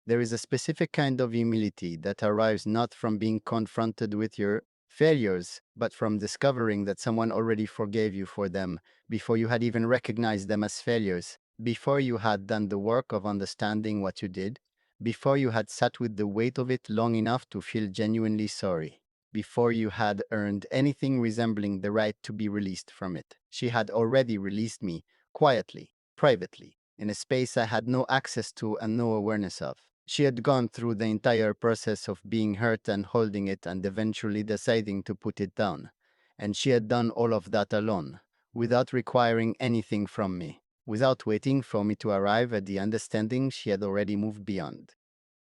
There is a specific kind of humility that arrives not from being confronted with your failures, but from discovering that someone already forgave you for them before you had even recognized them as failures, before you had done the work of understanding what you did, before you had sat with the weight of it long enough to feel genuinely sorry, before you had earned anything resembling the right to be released from it. She had already released me, quietly, privately, in a space I had no access to and no awareness of. She had gone through the entire process of being hurt and holding it and eventually deciding to put it down. And she had done all of that alone, without requiring anything from me, without waiting for me to arrive at the understanding she had already moved beyond.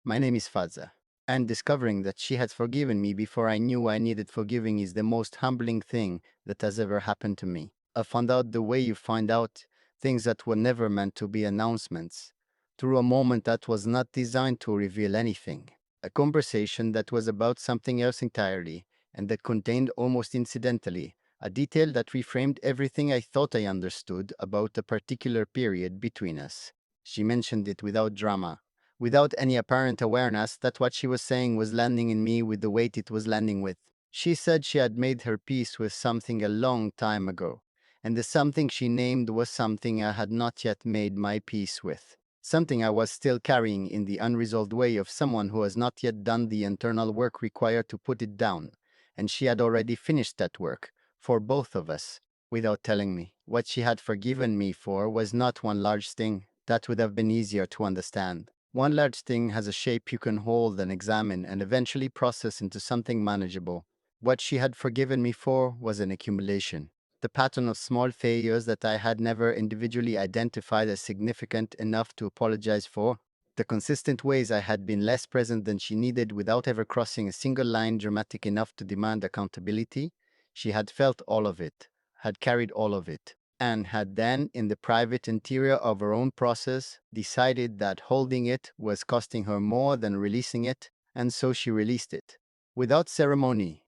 My name is Fazza, and discovering that she had forgiven me before I knew I needed forgiving is the most humbling thing that has ever happened to me. I found out the way you find out things that were never meant to be announcements, through a moment that was not designed to reveal anything. A conversation that was about something else entirely, and that contained almost incidentally a detail that reframed everything I thought I understood about a particular period between us. She mentioned it without drama, without any apparent awareness that what she was saying was landing in me with the weight it was landing with. She said she had made her peace with something a long time ago, and the something she named was something I had not yet made my peace with. Something I was still carrying in the unresolved way of someone who has not yet done the internal work required to put it down, and she had already finished that work, for both of us, without telling me. What she had forgiven me for was not one large thing. That would have been easier to understand. One large thing has a shape you can hold and examine and eventually process into something manageable. What she had forgiven me for was an accumulation. The pattern of small failures that I had never individually identified as significant enough to apologize for. The consistent ways I had been less present than she needed without ever crossing a single line dramatic enough to demand accountability. She had felt all of it, had carried all of it, and had then, in the private interior of her own process, decided that holding it was costing her more than releasing it, and so she released it. Without ceremony,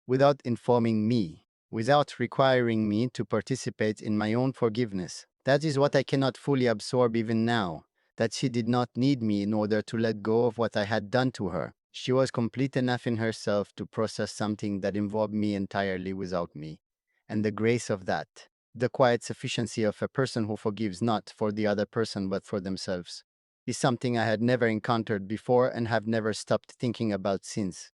without informing me, without requiring me to participate in my own forgiveness. That is what I cannot fully absorb even now, that she did not need me in order to let go of what I had done to her. She was complete enough in herself to process something that involved me entirely without me. And the grace of that, the quiet sufficiency of a person who forgives not for the other person but for themselves, is something I had never encountered before and have never stopped thinking about since.